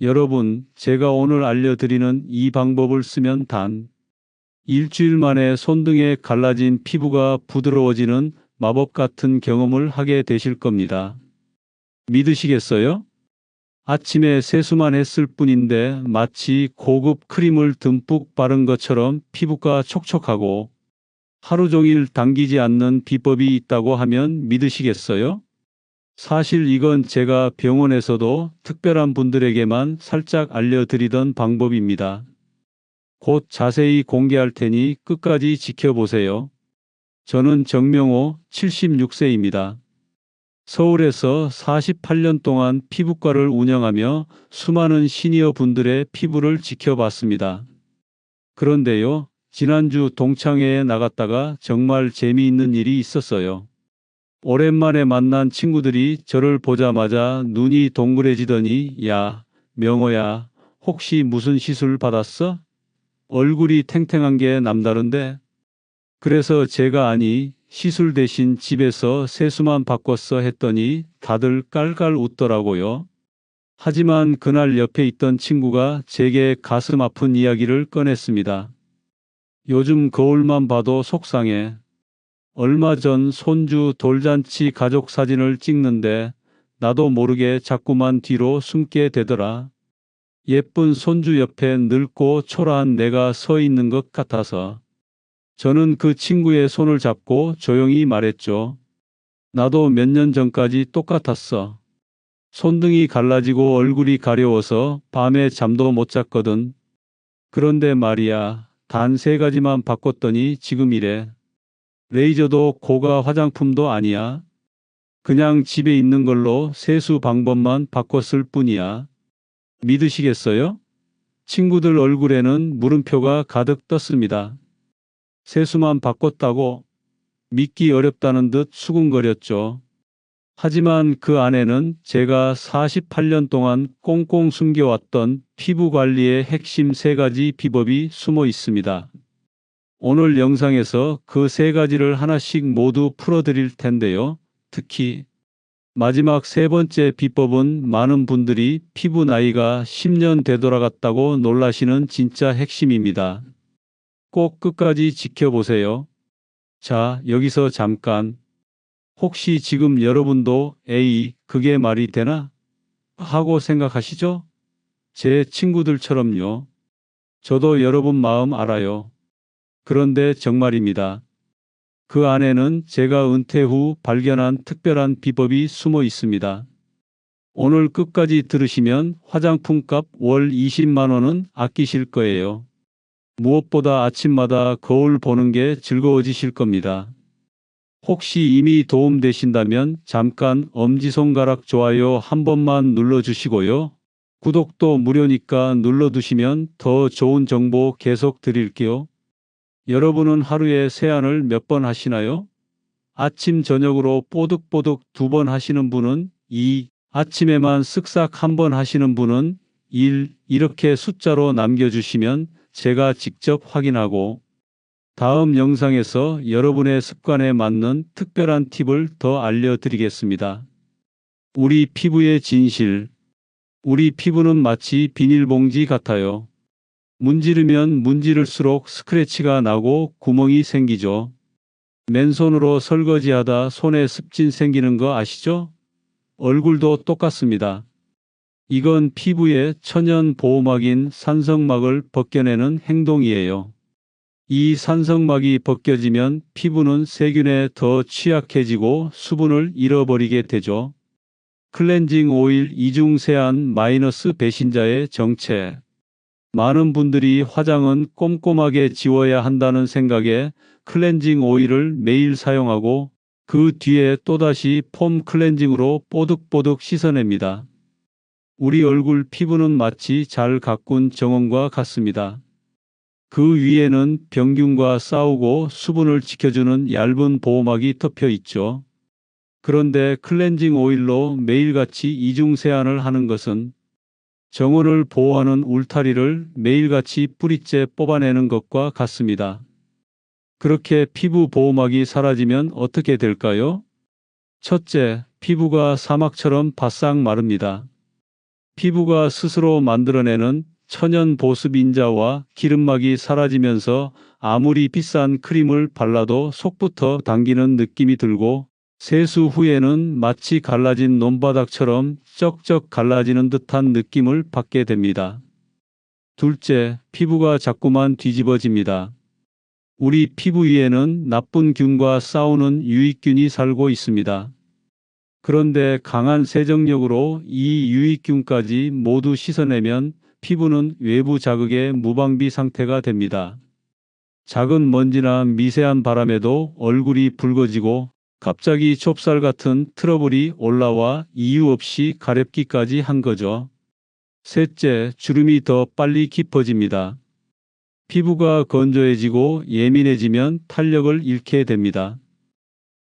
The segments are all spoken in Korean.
여러분, 제가 오늘 알려드리는 이 방법을 쓰면 단 일주일 만에 손등에 갈라진 피부가 부드러워지는 마법 같은 경험을 하게 되실 겁니다. 믿으시겠어요? 아침에 세수만 했을 뿐인데 마치 고급 크림을 듬뿍 바른 것처럼 피부가 촉촉하고 하루 종일 당기지 않는 비법이 있다고 하면 믿으시겠어요? 사실 이건 제가 병원에서도 특별한 분들에게만 살짝 알려드리던 방법입니다. 곧 자세히 공개할 테니 끝까지 지켜보세요. 저는 정명호 76세입니다. 서울에서 48년 동안 피부과를 운영하며 수많은 시니어 분들의 피부를 지켜봤습니다. 그런데요, 지난주 동창회에 나갔다가 정말 재미있는 일이 있었어요. 오랜만에 만난 친구들이 저를 보자마자 눈이 동그래지더니 야, 명호야, 혹시 무슨 시술 받았어? 얼굴이 탱탱한 게 남다른데? 그래서 제가 아니, 시술 대신 집에서 세수만 바꿨어 했더니 다들 깔깔 웃더라고요. 하지만 그날 옆에 있던 친구가 제게 가슴 아픈 이야기를 꺼냈습니다. 요즘 거울만 봐도 속상해. 얼마 전 손주 돌잔치 가족 사진을 찍는데 나도 모르게 자꾸만 뒤로 숨게 되더라. 예쁜 손주 옆에 늙고 초라한 내가 서 있는 것 같아서. 저는 그 친구의 손을 잡고 조용히 말했죠. 나도 몇 년 전까지 똑같았어. 손등이 갈라지고 얼굴이 가려워서 밤에 잠도 못 잤거든. 그런데 말이야, 단 3가지만 바꿨더니 지금 이래. 레이저도 고가 화장품도 아니야. 그냥 집에 있는 걸로 세수 방법만 바꿨을 뿐이야. 믿으시겠어요? 친구들 얼굴에는 물음표가 가득 떴습니다. 세수만 바꿨다고 믿기 어렵다는 듯 수군거렸죠. 하지만 그 안에는 제가 48년 동안 꽁꽁 숨겨왔던 피부 관리의 핵심 3가지 비법이 숨어 있습니다. 오늘 영상에서 그 3가지를 하나씩 모두 풀어드릴 텐데요. 특히 마지막 3번째 비법은 많은 분들이 피부 나이가 10년 되돌아갔다고 놀라시는 진짜 핵심입니다. 꼭 끝까지 지켜보세요. 자, 여기서 잠깐. 혹시 지금 여러분도 에이, 그게 말이 되나? 하고 생각하시죠? 제 친구들처럼요. 저도 여러분 마음 알아요. 그런데 정말입니다. 그 안에는 제가 은퇴 후 발견한 특별한 비법이 숨어 있습니다. 오늘 끝까지 들으시면 화장품 값 월 20만 원은 아끼실 거예요. 무엇보다 아침마다 거울 보는 게 즐거워지실 겁니다. 혹시 이미 도움되신다면 잠깐 엄지손가락 좋아요 한 번만 눌러주시고요. 구독도 무료니까 눌러두시면 더 좋은 정보 계속 드릴게요. 여러분은 하루에 세안을 몇 번 하시나요? 아침 저녁으로 뽀득뽀득 2번 하시는 분은 2, 아침에만 쓱싹 1번 하시는 분은 1, 이렇게 숫자로 남겨주시면 제가 직접 확인하고 다음 영상에서 여러분의 습관에 맞는 특별한 팁을 더 알려드리겠습니다. 우리 피부의 진실. 우리 피부는 마치 비닐봉지 같아요. 문지르면 문지를수록 스크래치가 나고 구멍이 생기죠. 맨손으로 설거지하다 손에 습진 생기는 거 아시죠? 얼굴도 똑같습니다. 이건 피부의 천연 보호막인 산성막을 벗겨내는 행동이에요. 이 산성막이 벗겨지면 피부는 세균에 더 취약해지고 수분을 잃어버리게 되죠. 클렌징 오일 이중 세안 마이너스 배신자의 정체. 많은 분들이 화장은 꼼꼼하게 지워야 한다는 생각에 클렌징 오일을 매일 사용하고 그 뒤에 또다시 폼 클렌징으로 뽀득뽀득 씻어냅니다. 우리 얼굴 피부는 마치 잘 가꾼 정원과 같습니다. 그 위에는 병균과 싸우고 수분을 지켜주는 얇은 보호막이 덮여 있죠. 그런데 클렌징 오일로 매일같이 이중 세안을 하는 것은 정원을 보호하는 울타리를 매일같이 뿌리째 뽑아내는 것과 같습니다. 그렇게 피부 보호막이 사라지면 어떻게 될까요? 첫째, 피부가 사막처럼 바싹 마릅니다. 피부가 스스로 만들어내는 천연 보습 인자와 기름막이 사라지면서 아무리 비싼 크림을 발라도 속부터 당기는 느낌이 들고 세수 후에는 마치 갈라진 논바닥처럼 쩍쩍 갈라지는 듯한 느낌을 받게 됩니다. 둘째, 피부가 자꾸만 뒤집어집니다. 우리 피부 위에는 나쁜 균과 싸우는 유익균이 살고 있습니다. 그런데 강한 세정력으로 이 유익균까지 모두 씻어내면 피부는 외부 자극에 무방비 상태가 됩니다. 작은 먼지나 미세한 바람에도 얼굴이 붉어지고 갑자기 좁쌀 같은 트러블이 올라와 이유 없이 가렵기까지 한 거죠. 셋째, 주름이 더 빨리 깊어집니다. 피부가 건조해지고 예민해지면 탄력을 잃게 됩니다.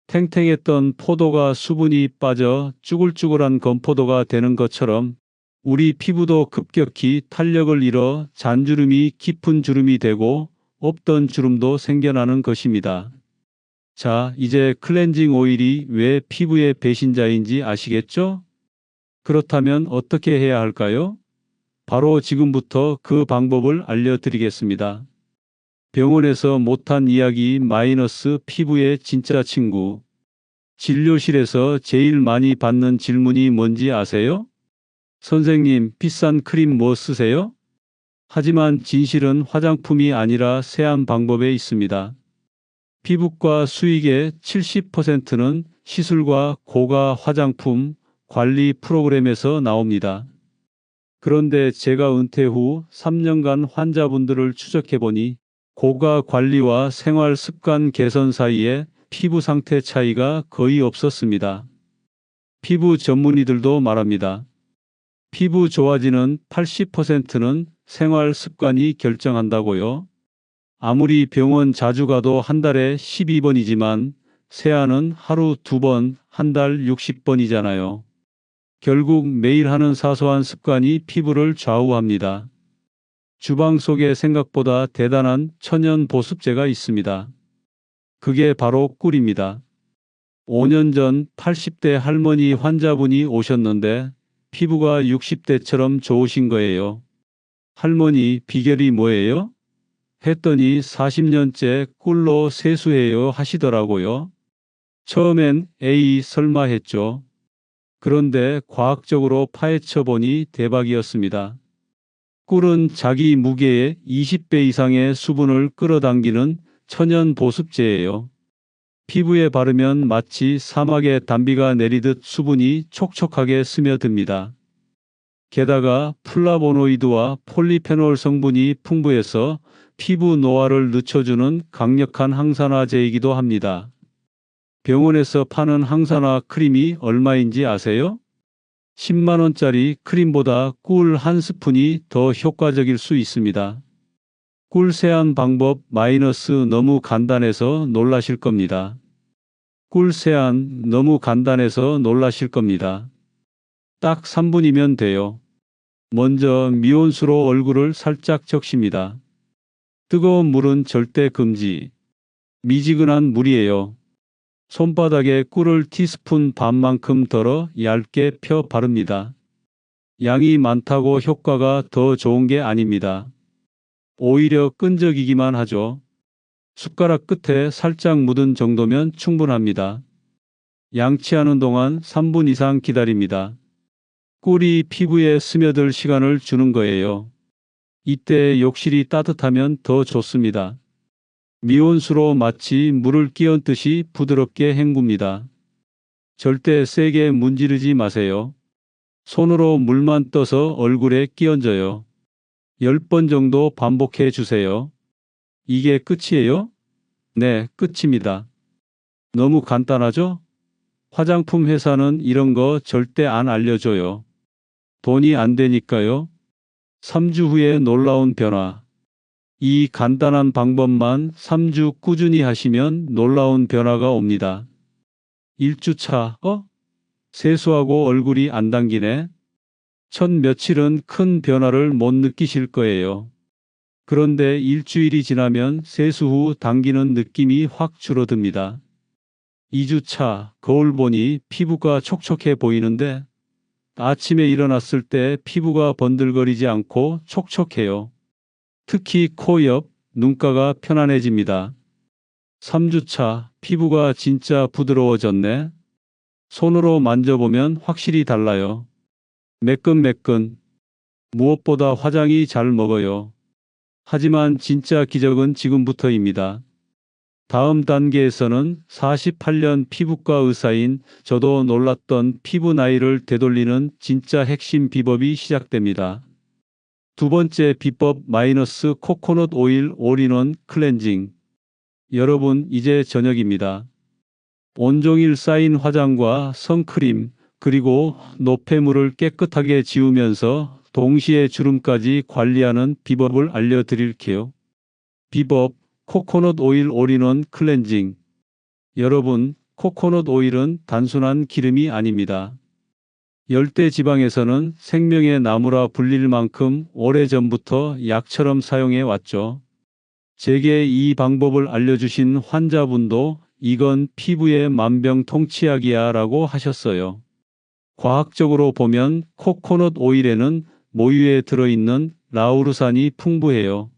탱탱했던 포도가 수분이 빠져 쭈글쭈글한 건포도가 되는 것처럼 우리 피부도 급격히 탄력을 잃어 잔주름이 깊은 주름이 되고 없던 주름도 생겨나는 것입니다. 자, 이제 클렌징 오일이 왜 피부의 배신자인지 아시겠죠? 그렇다면 어떻게 해야 할까요? 바로 지금부터 그 방법을 알려드리겠습니다. 병원에서 못한 이야기 마이너스 피부의 진짜 친구. 진료실에서 제일 많이 받는 질문이 뭔지 아세요? 선생님, 비싼 크림 뭐 쓰세요? 하지만 진실은 화장품이 아니라 세안 방법에 있습니다. 피부과 수익의 70%는 시술과 고가 화장품 관리 프로그램에서 나옵니다. 그런데 제가 은퇴 후 3년간 환자분들을 추적해보니 고가 관리와 생활 습관 개선 사이에 피부 상태 차이가 거의 없었습니다. 피부 전문의들도 말합니다. 피부 좋아지는 80%는 생활 습관이 결정한다고요. 아무리 병원 자주 가도 한 달에 12번이지만 세안은 하루 2번, 한 달 60번이잖아요. 결국 매일 하는 사소한 습관이 피부를 좌우합니다. 주방 속에 생각보다 대단한 천연 보습제가 있습니다. 그게 바로 꿀입니다. 5년 전 80대 할머니 환자분이 오셨는데 피부가 60대처럼 좋으신 거예요. 할머니, 비결이 뭐예요? 했더니 40년째 꿀로 세수해요 하시더라고요. 처음엔 에이 설마 했죠. 그런데 과학적으로 파헤쳐 보니 대박이었습니다. 꿀은 자기 무게의 20배 이상의 수분을 끌어당기는 천연 보습제예요. 피부에 바르면 마치 사막에 단비가 내리듯 수분이 촉촉하게 스며듭니다. 게다가 플라보노이드와 폴리페놀 성분이 풍부해서 피부 노화를 늦춰주는 강력한 항산화제이기도 합니다. 병원에서 파는 항산화 크림이 얼마인지 아세요? 10만 원짜리 크림보다 꿀 한 스푼이 더 효과적일 수 있습니다. 꿀 세안 방법 마이너스 너무 간단해서 놀라실 겁니다. 꿀 세안 너무 간단해서 놀라실 겁니다. 딱 3분이면 돼요. 먼저 미온수로 얼굴을 살짝 적십니다. 뜨거운 물은 절대 금지. 미지근한 물이에요. 손바닥에 꿀을 티스푼 반만큼 덜어 얇게 펴 바릅니다. 양이 많다고 효과가 더 좋은 게 아닙니다. 오히려 끈적이기만 하죠. 숟가락 끝에 살짝 묻은 정도면 충분합니다. 양치하는 동안 3분 이상 기다립니다. 꿀이 피부에 스며들 시간을 주는 거예요. 이때 욕실이 따뜻하면 더 좋습니다. 미온수로 마치 물을 끼얹듯이 부드럽게 헹굽니다. 절대 세게 문지르지 마세요. 손으로 물만 떠서 얼굴에 끼얹어요. 10번 정도 반복해 주세요. 이게 끝이에요? 네, 끝입니다. 너무 간단하죠? 화장품 회사는 이런 거 절대 안 알려줘요. 돈이 안 되니까요. 3주 후에 놀라운 변화. 이 간단한 방법만 3주 꾸준히 하시면 놀라운 변화가 옵니다. 1주차, 세수하고 얼굴이 안 당기네? 첫 며칠은 큰 변화를 못 느끼실 거예요. 그런데 일주일이 지나면 세수 후 당기는 느낌이 확 줄어듭니다. 2주차, 거울 보니 피부가 촉촉해 보이는데? 아침에 일어났을 때 피부가 번들거리지 않고 촉촉해요. 특히 코 옆, 눈가가 편안해집니다. 3주차, 피부가 진짜 부드러워졌네. 손으로 만져보면 확실히 달라요. 매끈매끈. 무엇보다 화장이 잘 먹어요. 하지만 진짜 기적은 지금부터입니다. 다음 단계에서는 48년 피부과 의사인 저도 놀랐던 피부 나이를 되돌리는 진짜 핵심 비법이 시작됩니다. 두 번째 비법 마이너스 코코넛 오일 올인원 클렌징. 여러분, 이제 저녁입니다. 온종일 쌓인 화장과 선크림, 그리고 노폐물을 깨끗하게 지우면서 동시에 주름까지 관리하는 비법을 알려드릴게요. 비법 코코넛 오일 올인원 클렌징. 여러분, 코코넛 오일은 단순한 기름이 아닙니다. 열대 지방에서는 생명의 나무라 불릴 만큼 오래전부터 약처럼 사용해 왔죠. 제게 이 방법을 알려주신 환자분도 이건 피부의 만병통치약이야 라고 하셨어요. 과학적으로 보면 코코넛 오일에는 모유에 들어있는 라우르산이 풍부해요.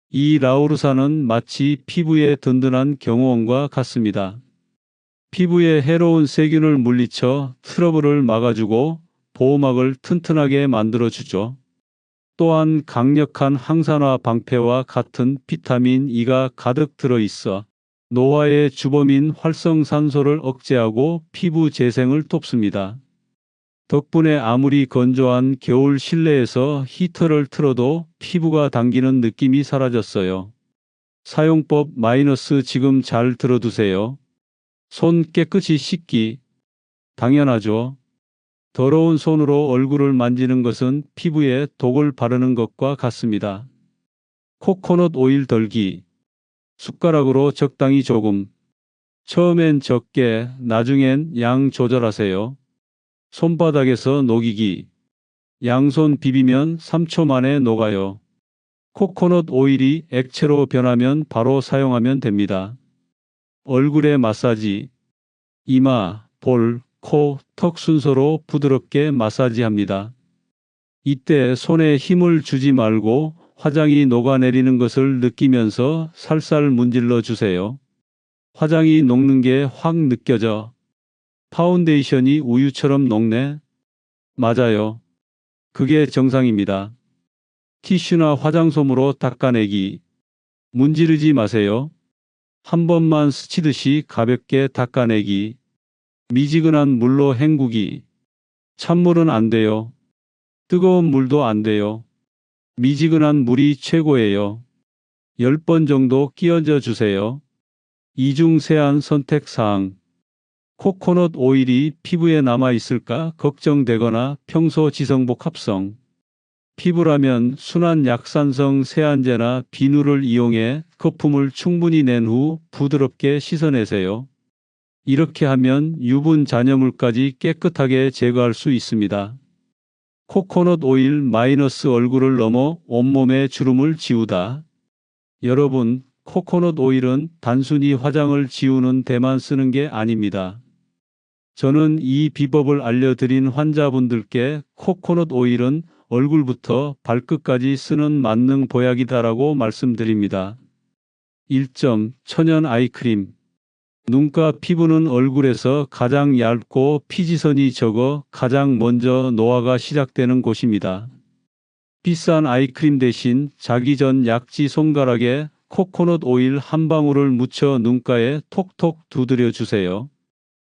이 라우르산은 마치 피부의 든든한 경호원과 같습니다. 피부에 해로운 세균을 물리쳐 트러블을 막아주고 보호막을 튼튼하게 만들어주죠. 또한 강력한 항산화 방패와 같은 비타민 E가 가득 들어있어 노화의 주범인 활성산소를 억제하고 피부 재생을 돕습니다. 덕분에 아무리 건조한 겨울 실내에서 히터를 틀어도 피부가 당기는 느낌이 사라졌어요. 사용법 마이너스 지금 잘 들어두세요. 손 깨끗이 씻기. 당연하죠. 더러운 손으로 얼굴을 만지는 것은 피부에 독을 바르는 것과 같습니다. 코코넛 오일 덜기. 숟가락으로 적당히 조금. 처음엔 적게, 나중엔 양 조절하세요. 손바닥에서 녹이기. 양손 비비면 3초 만에 녹아요. 코코넛 오일이 액체로 변하면 바로 사용하면 됩니다. 얼굴에 마사지. 이마, 볼, 코, 턱 순서로 부드럽게 마사지합니다. 이때 손에 힘을 주지 말고 화장이 녹아내리는 것을 느끼면서 살살 문질러 주세요. 화장이 녹는 게 확 느껴져. 파운데이션이 우유처럼 녹네? 맞아요. 그게 정상입니다. 티슈나 화장솜으로 닦아내기. 문지르지 마세요. 한 번만 스치듯이 가볍게 닦아내기. 미지근한 물로 헹구기. 찬물은 안 돼요. 뜨거운 물도 안 돼요. 미지근한 물이 최고예요. 10번 정도 끼얹어 주세요. 이중 세안 선택사항. 코코넛 오일이 피부에 남아있을까 걱정되거나 평소 지성복 합성. 피부라면 순한 약산성 세안제나 비누를 이용해 거품을 충분히 낸 후 부드럽게 씻어내세요. 이렇게 하면 유분 잔여물까지 깨끗하게 제거할 수 있습니다. 코코넛 오일 마이너스 얼굴을 넘어 온몸의 주름을 지우다. 여러분, 코코넛 오일은 단순히 화장을 지우는 데만 쓰는 게 아닙니다. 저는 이 비법을 알려드린 환자분들께 코코넛 오일은 얼굴부터 발끝까지 쓰는 만능 보약이다라고 말씀드립니다. 1점 천연 아이크림. 눈가 피부는 얼굴에서 가장 얇고 피지선이 적어 가장 먼저 노화가 시작되는 곳입니다. 비싼 아이크림 대신 자기 전 약지 손가락에 코코넛 오일 한 방울을 묻혀 눈가에 톡톡 두드려 주세요.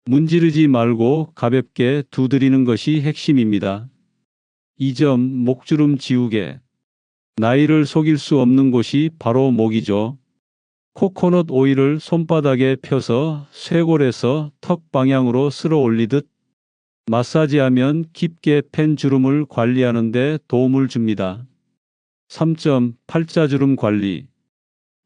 문지르지 말고 가볍게 두드리는 것이 핵심입니다. 2점 목주름 지우개. 나이를 속일 수 없는 곳이 바로 목이죠. 코코넛 오일을 손바닥에 펴서 쇄골에서 턱 방향으로 쓸어 올리듯 마사지하면 깊게 팬 주름을 관리하는 데 도움을 줍니다. 3점 팔자주름 관리.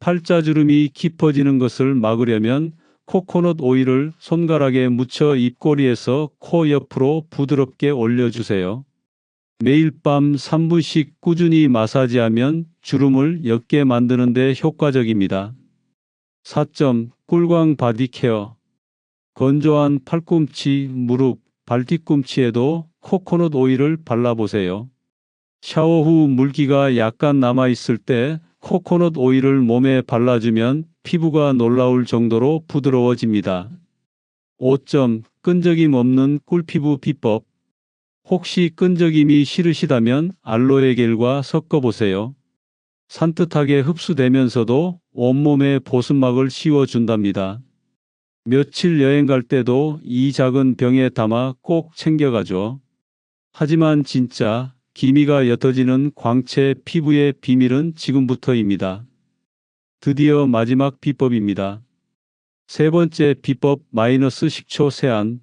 팔자주름이 깊어지는 것을 막으려면 코코넛 오일을 손가락에 묻혀 입꼬리에서 코 옆으로 부드럽게 올려주세요. 매일 밤 3분씩 꾸준히 마사지하면 주름을 옅게 만드는 데 효과적입니다. 4점 꿀광 바디 케어. 건조한 팔꿈치, 무릎, 발 뒤꿈치에도 코코넛 오일을 발라보세요. 샤워 후 물기가 약간 남아있을 때 코코넛 오일을 몸에 발라주면 피부가 놀라울 정도로 부드러워집니다. 5점. 끈적임 없는 꿀피부 비법. 혹시 끈적임이 싫으시다면 알로에 겔과 섞어보세요. 산뜻하게 흡수되면서도 온몸에 보습막을 씌워준답니다. 며칠 여행 갈 때도 이 작은 병에 담아 꼭 챙겨가죠. 하지만 진짜 기미가 옅어지는 광채 피부의 비밀은 지금부터입니다. 드디어 마지막 비법입니다. 세 번째 비법 마이너스 식초 세안.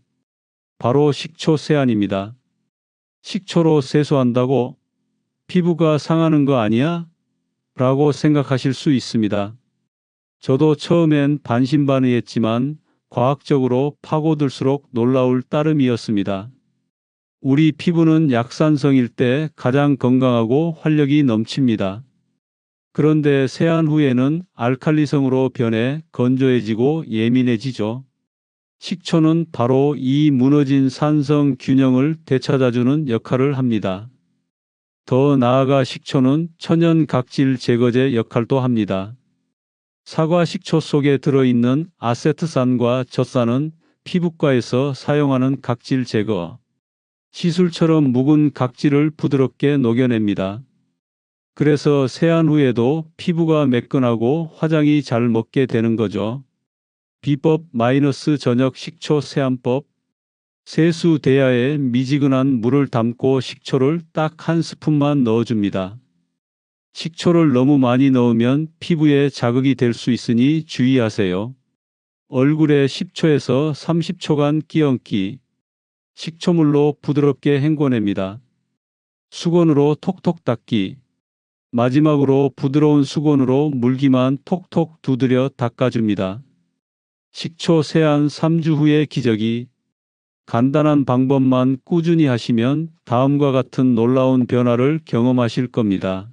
바로 식초 세안입니다. 식초로 세수한다고 피부가 상하는 거 아니야? 라고 생각하실 수 있습니다. 저도 처음엔 반신반의했지만 과학적으로 파고들수록 놀라울 따름이었습니다. 우리 피부는 약산성일 때 가장 건강하고 활력이 넘칩니다. 그런데 세안 후에는 알칼리성으로 변해 건조해지고 예민해지죠. 식초는 바로 이 무너진 산성 균형을 되찾아주는 역할을 합니다. 더 나아가 식초는 천연 각질 제거제 역할도 합니다. 사과 식초 속에 들어있는 아세트산과 젖산은 피부과에서 사용하는 각질 제거, 시술처럼 묵은 각질을 부드럽게 녹여냅니다. 그래서 세안 후에도 피부가 매끈하고 화장이 잘 먹게 되는 거죠. 비법 마이너스 저녁 식초 세안법. 세수 대야에 미지근한 물을 담고 식초를 딱 한 스푼만 넣어줍니다. 식초를 너무 많이 넣으면 피부에 자극이 될 수 있으니 주의하세요. 얼굴에 10초에서 30초간 끼얹기. 식초물로 부드럽게 헹궈냅니다. 수건으로 톡톡 닦기. 마지막으로 부드러운 수건으로 물기만 톡톡 두드려 닦아줍니다. 식초 세안 3주 후의 기적이. 간단한 방법만 꾸준히 하시면 다음과 같은 놀라운 변화를 경험하실 겁니다.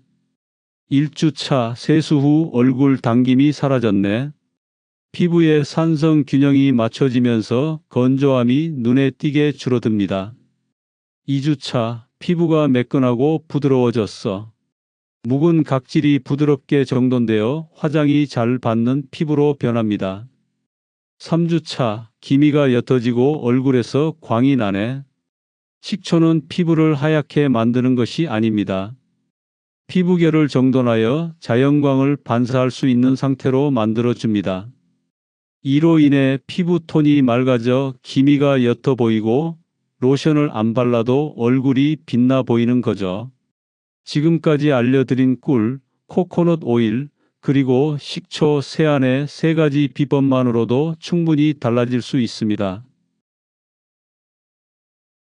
1주차 세수 후 얼굴 당김이 사라졌네. 피부의 산성 균형이 맞춰지면서 건조함이 눈에 띄게 줄어듭니다. 2주차 피부가 매끈하고 부드러워졌어. 묵은 각질이 부드럽게 정돈되어 화장이 잘 받는 피부로 변합니다. 3주차 기미가 옅어지고 얼굴에서 광이 나네. 식초는 피부를 하얗게 만드는 것이 아닙니다. 피부결을 정돈하여 자연광을 반사할 수 있는 상태로 만들어줍니다. 이로 인해 피부톤이 맑아져 기미가 옅어 보이고 로션을 안 발라도 얼굴이 빛나 보이는 거죠. 지금까지 알려드린 꿀, 코코넛 오일, 그리고 식초 세안의 세 가지 비법만으로도 충분히 달라질 수 있습니다.